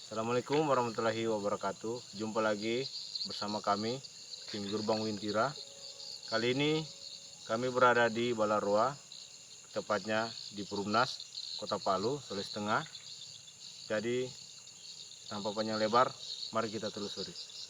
Assalamualaikum warahmatullahi wabarakatuh. Jumpa lagi bersama kami tim Gerbang Wintira. Kali ini kami berada di Balaroa, tepatnya di Perumnas, Kota Palu, Sulawesi Tengah. Jadi tanpa panjang lebar, mari kita telusuri.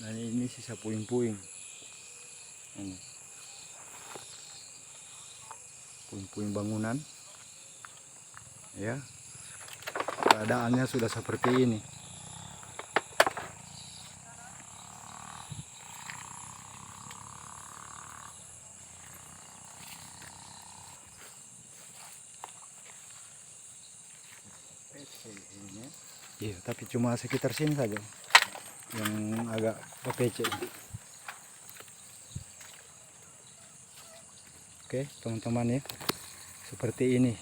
Dan ini sisa puing-puing. Ini puing-puing bangunan. Ya, keadaannya sudah seperti ini. Iya, tapi cuma sekitar sini saja yang agak kepecek. Oke, teman-teman ya, seperti ini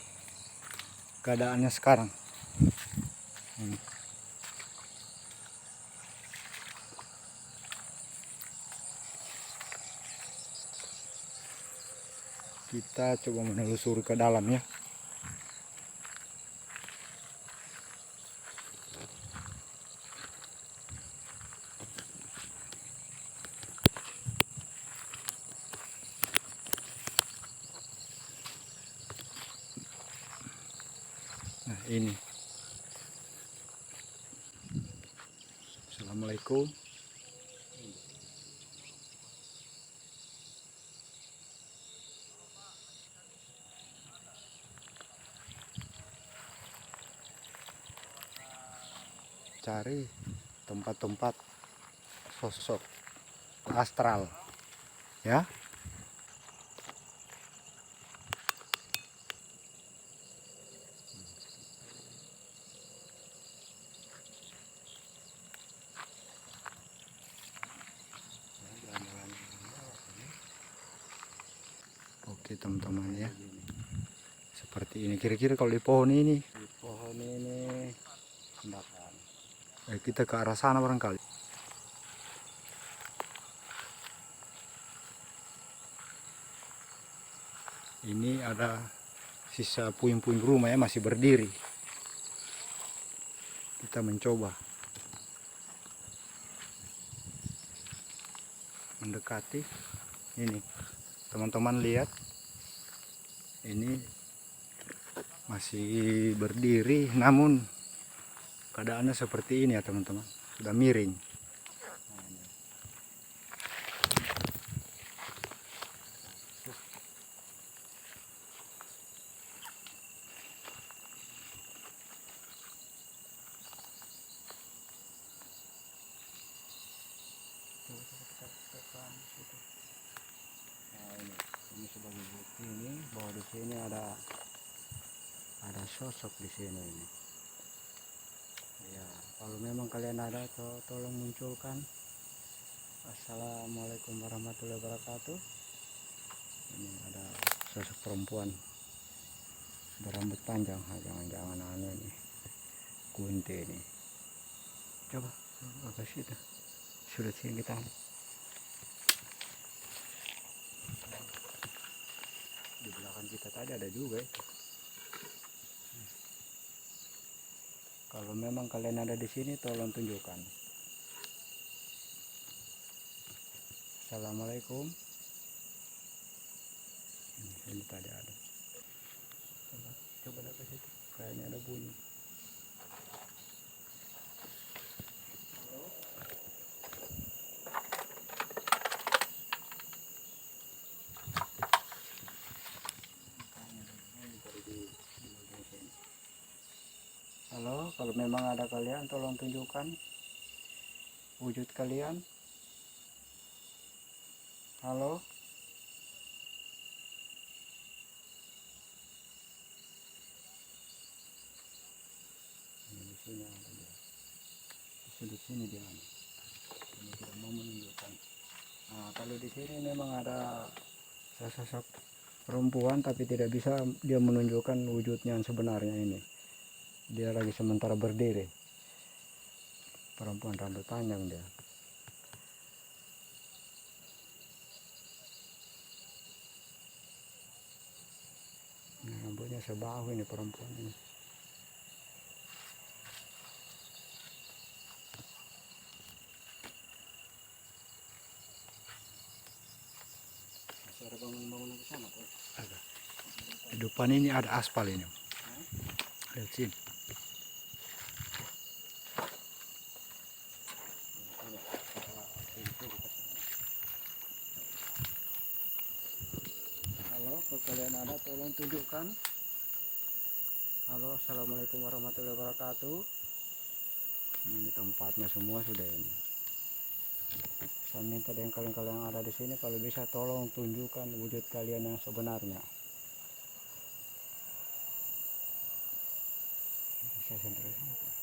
keadaannya sekarang. Kita coba menelusuri ke dalam ya. Nah, ini. Assalamualaikum. Cari tempat-tempat sosok astral ya. Oke teman-teman ya, seperti ini kira-kira kalau di pohon ini. Di pohon ini endakan. Kita ke arah sana barangkali. Ini ada sisa puing-puing rumah ya, masih berdiri. Kita mencoba mendekati. Ini teman-teman lihat, ini masih berdiri, namun keadaannya seperti ini ya teman-teman, sudah miring. Ini sebagai bukti ini bahwa di sini ada sosok di sini ini. Ya, kalau memang kalian ada, tolong munculkan. Assalamualaikum warahmatullahi wabarakatuh. Ini ada sosok perempuan berambut panjang, jangan-jangan ini kunti ini. Coba ke situ, sudah sini kita. Di belakang kita tadi ada juga itu. Kalau memang kalian ada di sini, tolong tunjukkan. Assalamualaikum. Ini tadi ada. Coba ke situ. Kayaknya ada bunyi. Halo, kalau memang ada kalian, tolong tunjukkan wujud kalian. Halo. Sudut sini dia. Ini tidak mau menunjukkan. Nah, kalau di sini memang ada sosok perempuan, tapi tidak bisa dia menunjukkan wujudnya yang sebenarnya ini. Dia lagi sementara berdiri. Perempuan rambut panjang dia. Nah, rambutnya sebahu ini perempuan ini. Masih ada bangunan-bangunan di sana, Pak? Ada. Di depan ini ada aspal ini. Lihat sini. Halo, kalau kalian ada tolong tunjukkan. Halo, assalamualaikum warahmatullahi wabarakatuh. Ini tempatnya semua sudah ini. Saya minta dengan kalian-kalian yang ada di sini, kalau bisa tolong tunjukkan wujud kalian yang sebenarnya. Saya sendiri sana, Pak.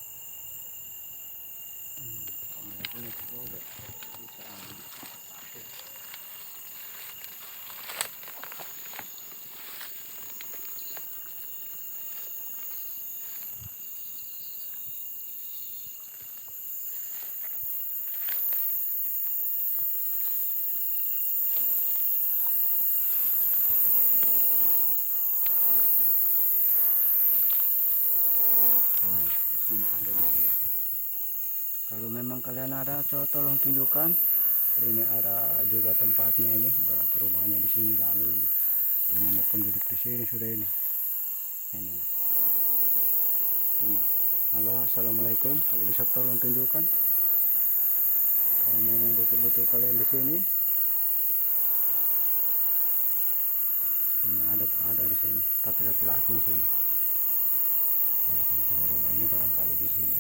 Kamera ini robek. Bisa ambil. Di sini ada di sini. Kalau memang kalian ada, coba tolong tunjukkan. Ini ada juga tempatnya ini, berarti rumahnya di sini lalu ini. Rumahnya penduduk di sini sudah ini. Ini. Ini. Halo, assalamualaikum. Kalau bisa tolong tunjukkan. Kalau memang betul-betul kalian di sini. Ini ada di sini, tapi laki-laki di sini. Nah, tinggal rumah ini barangkali di sini.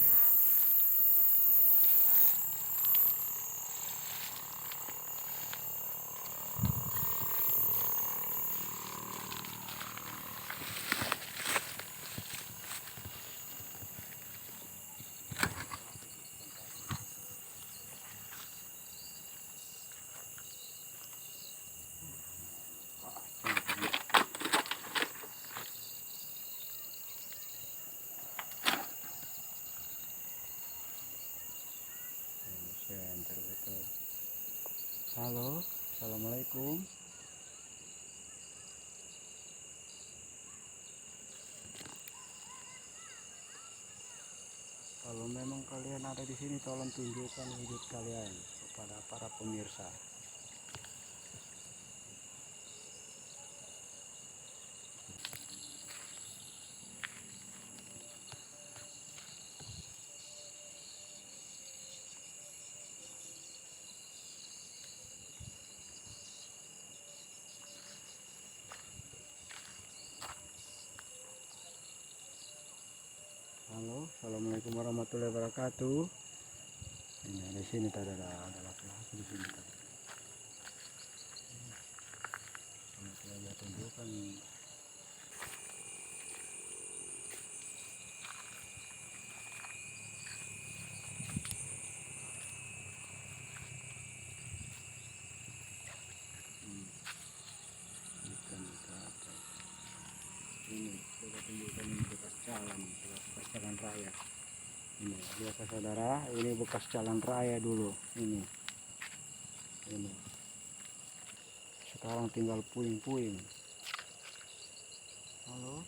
Betul. Halo, assalamualaikum. Kalau memang kalian ada di sini, tolong tunjukkan wujud kalian kepada para pemirsa. Halo, assalamualaikum warahmatullahi wabarakatuh. Ini di sini tadi ada laki-laki di sini tadi. Ini saya tunjukkan. Ini coba tunjukkan, ini bekas jalan raya. Ini biasa saudara, ini bekas jalan raya dulu. Ini sekarang tinggal puing-puing. Halo.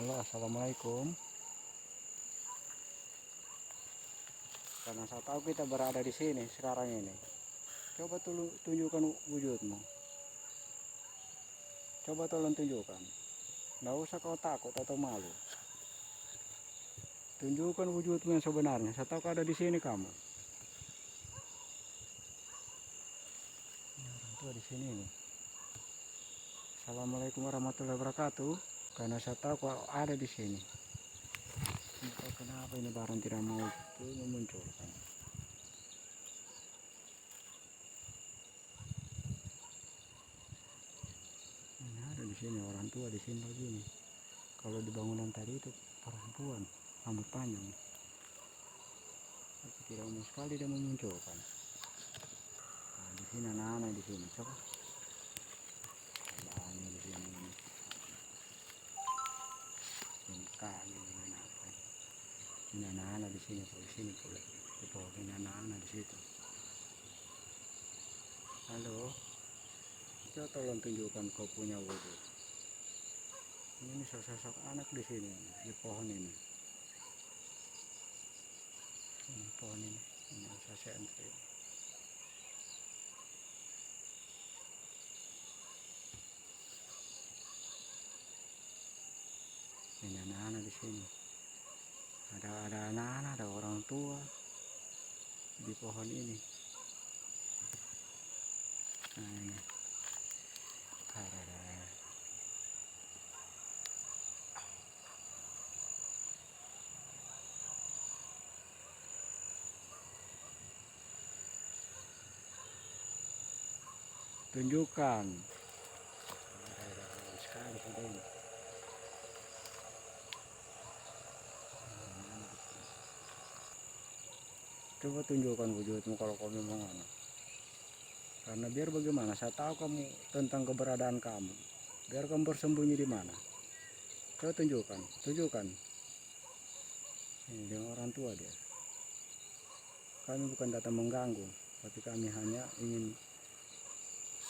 Halo, assalamualaikum. Karena saya tahu kita berada di sini sekarang ini. Coba tunjukkan wujudmu. Coba tolong tunjukkan. Nggak usah kau takut atau malu. Tunjukkan wujudmu yang sebenarnya. Saya tahu kau ada di sini kamu. Ini orang tua di sini nih. Assalamualaikum warahmatullahi wabarakatuh. Karena saya tahu kau ada di sini. Tidak tahu kenapa ini barang tidak mau memunculkan. Ini ada di sini orang tua di sini begini. Kalau di bangunan tadi itu perempuan rambut panjang. Tapi tidak mau sekali dia memunculkan. Nah, di sini anak-anak di sini coba. Nah, ini di sini ini kali ini apa? Ini anak-anak di sini pula. Di bawah ini anak-anak di situ. Halo. Coba tolong tunjukkan kau punya wujud. Ini sosok anak di sini di pohon ini. Ini pohon ini saya sentri. Ini anak-anak di sini. Ada anak-anak, ada orang tua di pohon ini. Nah ini. Ada. Tunjukkan. Ada sekali sudah ini. Coba tunjukkan wujudmu kalau kau memang anak. Karena biar bagaimana, saya tahu kamu tentang keberadaan kamu. Biar kamu bersembunyi di mana. Coba tunjukkan. Ini dengan orang tua dia. Kami bukan datang mengganggu, tapi kami hanya ingin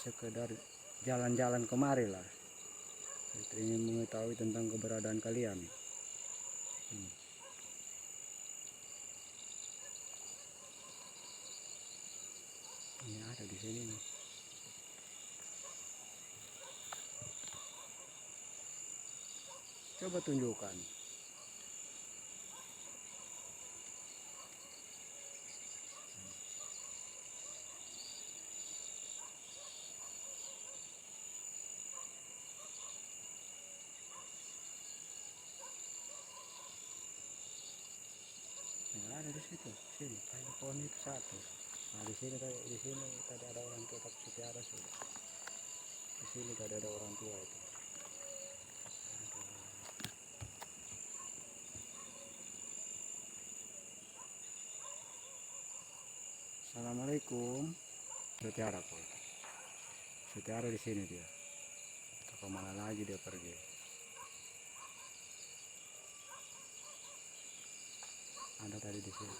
sekedar jalan-jalan kemari lah. Kita ingin mengetahui tentang keberadaan kalian. Ini ada di sini nih. Coba tunjukkan. Nah, ada di situ, sini, kayak pohon itu satu. Nah di sini tadi ada orang tua tapi sudah ada sudah. Di sini tadi ada orang tua itu. Assalamualaikum. Setiara kok. Setiara di sini dia. Atau kemana lagi dia pergi? Ada tadi di sini.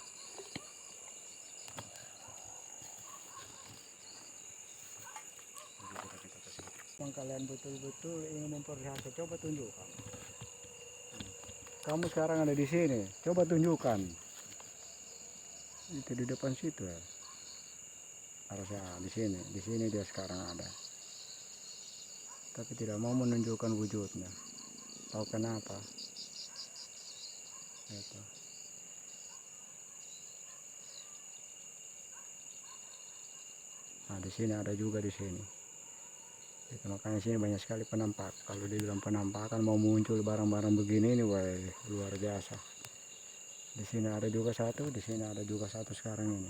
Kalau kalian betul-betul ingin memperlihatkan, coba tunjukkan. Kamu sekarang ada di sini, coba tunjukkan. Itu di depan situ ya. Harusnya di sini dia sekarang ada. Tapi tidak mau menunjukkan wujudnya. Tahu kenapa? Itu. Nah di sini ada juga di sini. Itu makanya sini banyak sekali penampak. Kalau dibilang penampakan mau muncul barang-barang begini ini, wah luar biasa. Di sini ada juga satu, di sini ada juga satu sekarang ini.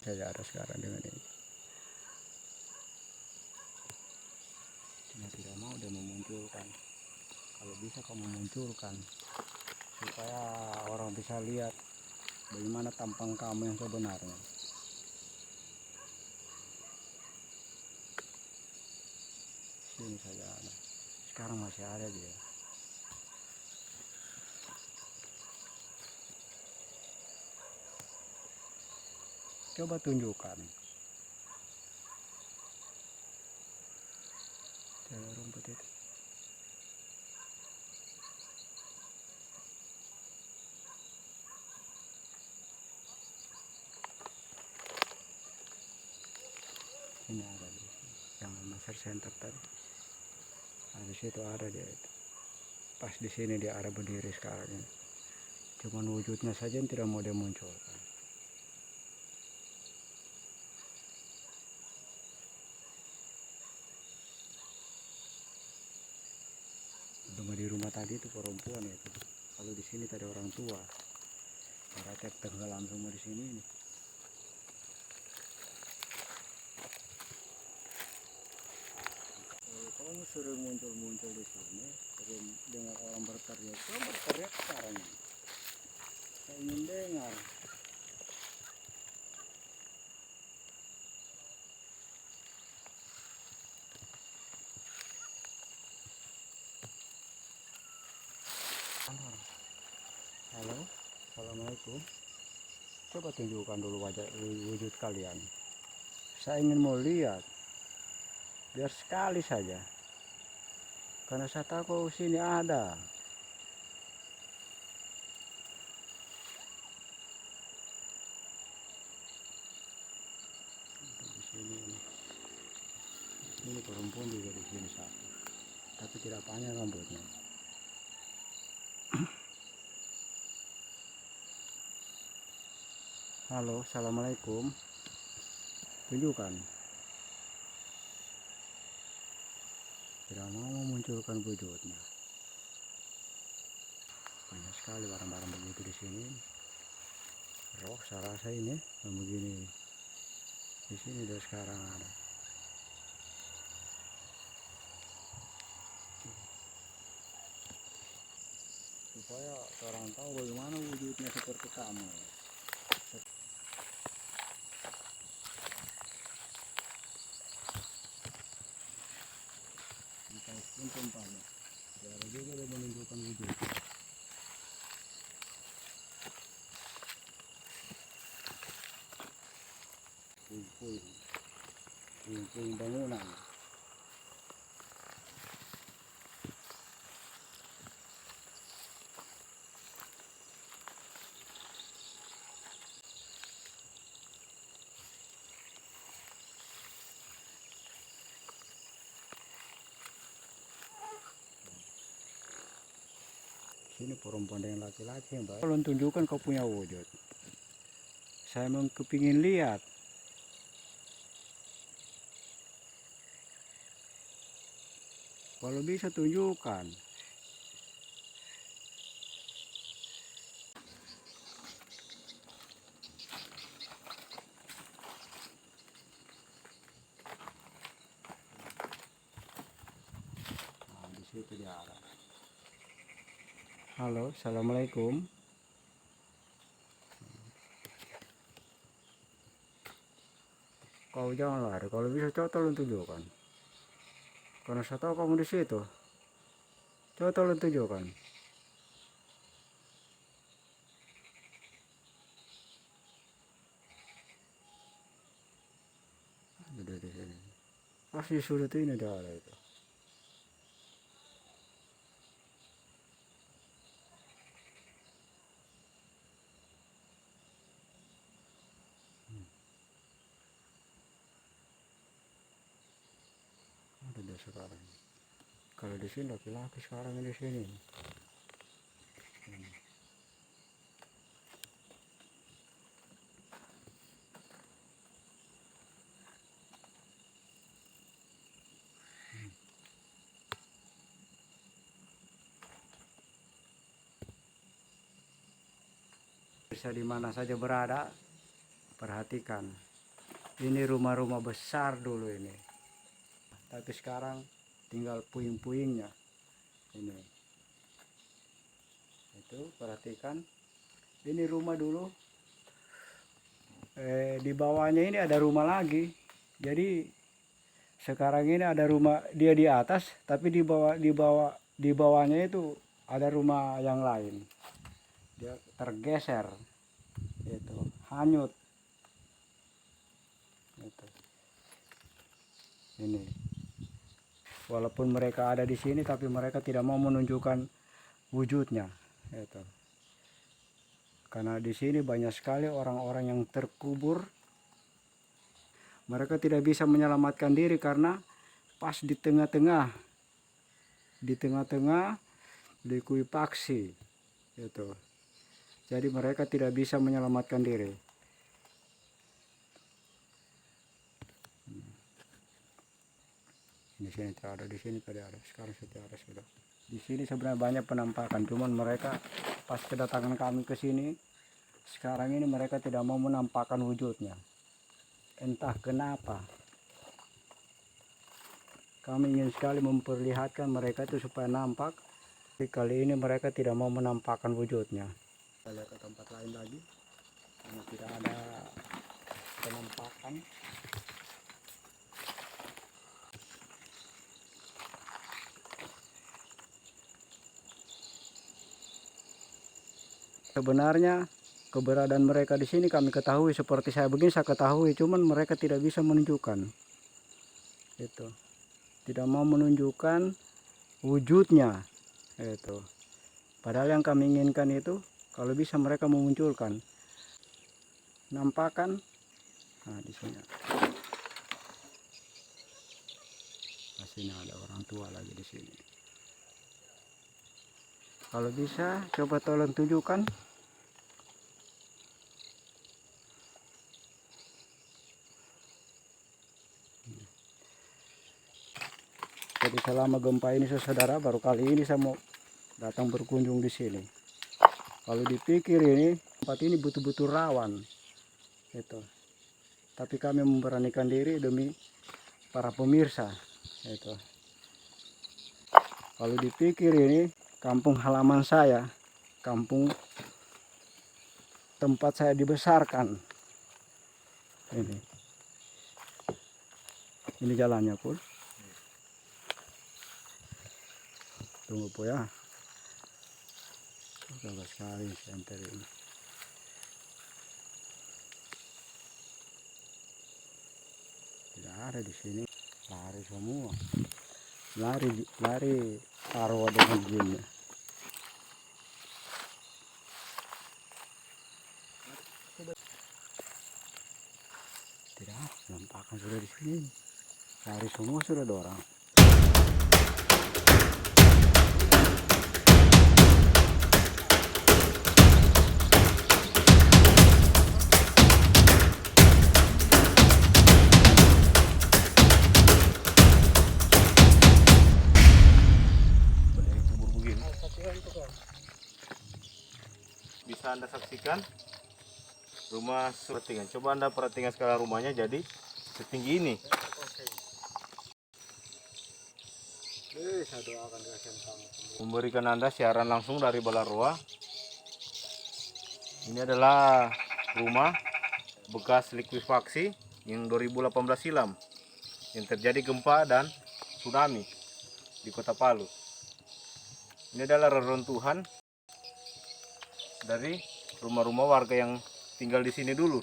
Saya ada sekarang dengan ini. Dia tidak mau dia memunculkan. Kalau bisa kamu munculkan supaya orang bisa lihat bagaimana tampang kamu yang sebenarnya. Sini saja ada. Sekarang masih ada dia. Coba tunjukkan. Rumput rumput itu. Ini ada di yang master center tadi. Nah, di situ ada dia itu. Pas di sini dia ada berdiri sekarang ini. Cuman wujudnya saja yang tidak mau dia munculkan. Cuma di rumah tadi itu perempuan itu. Kalau di sini tadi orang tua. Berarti tenggelam semua di sini ini. Kamu sering muncul-muncul di sini, sering dengar orang berteriak. Kamu berteriak sekarang ini. Saya ingin dengar. Halo, assalamualaikum. Coba tunjukkan dulu wajah wujud kalian. Saya ingin mau lihat. Biar sekali saja. Karena saya tahu sini ada. Di sini ini perempuan juga di sini satu. Tapi tidak panjang rambutnya. Halo, assalamualaikum. Tunjukkan. Tidak mau memunculkan wujudnya. Banyak sekali barang-barang begitu di sini. Rok saya rasa ini yang begini. Di sini dari sekarang ada. Supaya orang tahu bagaimana wujudnya seperti kamu. Pun tempatnya. Ada juga dia menunjukkan wujud. Puing-puing bangunan. Sini perempuan dengan laki-laki yang baik. Kalau tunjukkan kau punya wujud. Saya memang kepingin lihat. Kalau bisa tunjukkan. Nah, di situ dia ada. Halo, assalamualaikum. Kau jangan lari. Kalau bisa coba tolong tunjukkan. Karena saya tahu kamu di situ. Coba tolong tunjukkan. Ada di sini. Pasti sudah ini dia ada itu. Ada dia sekarang. Kalau di sini laki-laki sekarang di sini. Bisa di mana saja berada, perhatikan. Ini rumah-rumah besar dulu ini. Tapi sekarang tinggal puing-puingnya. Ini. Itu perhatikan. Ini rumah dulu. Di bawahnya ini ada rumah lagi. Jadi sekarang ini ada rumah dia di atas, tapi di bawahnya itu ada rumah yang lain. Dia tergeser. Itu hanyut. Itu. Ini. Walaupun mereka ada di sini, tapi mereka tidak mau menunjukkan wujudnya. Itu. Karena di sini banyak sekali orang-orang yang terkubur. Mereka tidak bisa menyelamatkan diri karena pas di tengah-tengah likuifaksi. Itu. Jadi mereka tidak bisa menyelamatkan diri. Di sini tidak ada, di sini tidak ada, sekarang sudah ada sudah. Di sini sebenarnya banyak penampakan, cuman mereka pas kedatangan kami ke sini sekarang ini mereka tidak mau menampakkan wujudnya. Entah kenapa. Kami ingin sekali memperlihatkan mereka itu supaya nampak. Tapi kali ini mereka tidak mau menampakkan wujudnya. Kita lihat ke tempat lain lagi. Karena tidak ada penampakan. Sebenarnya keberadaan mereka di sini kami ketahui, seperti saya begini saya ketahui, cuman mereka tidak bisa menunjukkan. Itu. Tidak mau menunjukkan wujudnya. Itu. Padahal yang kami inginkan itu kalau bisa mereka memunculkan. Nampakan. Nah, di sini. Di sini ada orang tua lagi di sini. Kalau bisa coba tolong tunjukkan. Jadi selama gempa ini saudara, baru kali ini saya mau datang berkunjung di sini. Kalau dipikir ini tempat ini betul-betul rawan. Itu. Tapi kami memberanikan diri demi para pemirsa. Itu. Kalau dipikir ini kampung halaman saya, kampung tempat saya dibesarkan. Ini jalannya pun. Tunggu po ya. Bagus sekali center ini. Tidak ada di sini. Lari semua. Lari arwah dengan jinnya. Tidak, nampakkan sudah di sini. Lari semua sudah ada orang. Bisa Anda saksikan rumah setinggi. Coba Anda perhatikan sekarang rumahnya jadi setinggi ini. Memberikan Anda siaran langsung dari Balaroa. Ini adalah rumah bekas likuifaksi yang 2018 silam yang terjadi gempa dan tsunami di Kota Palu. Ini adalah reruntuhan dari rumah-rumah warga yang tinggal di sini dulu.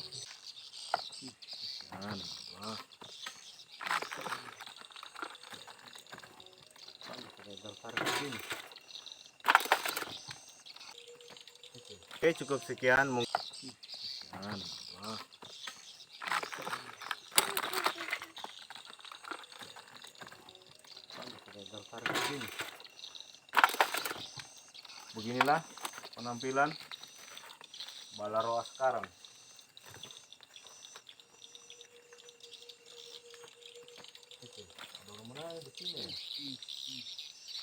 Oke, cukup sekian. Beginilah penampilan Balaroa sekarang. Ada orang menangis di sini.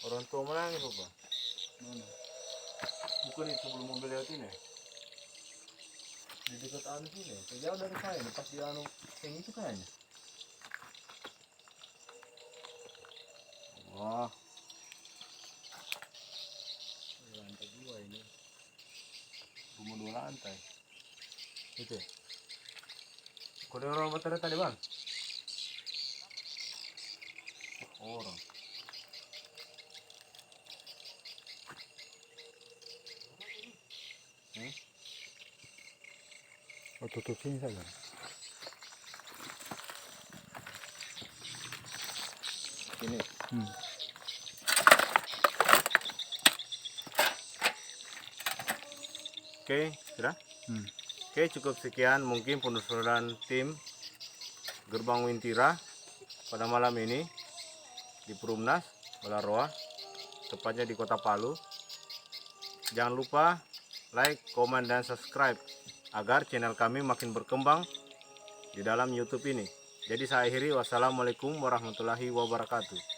Orang tua menangis apa? Mana? Bukan itu sebelum mobil lewat ini. Di dekat anu sini. Jauh dari saya. Pas di anu yang itu kayaknya. Wah. Lantai 2 ini. Rumah 2 lantai. Itu. Kode orang motornya tadi bang? Orang. Oh, tutup sini saja. Ini. Hmm. Oke, sudah? Hmm. Oke, cukup sekian mungkin penelusuran tim Gerbang Wintira pada malam ini di Perumnas Balaroa, tepatnya di Kota Palu. Jangan lupa like, komen, dan subscribe agar channel kami makin berkembang di dalam YouTube ini. Jadi saya akhiri, wassalamualaikum warahmatullahi wabarakatuh.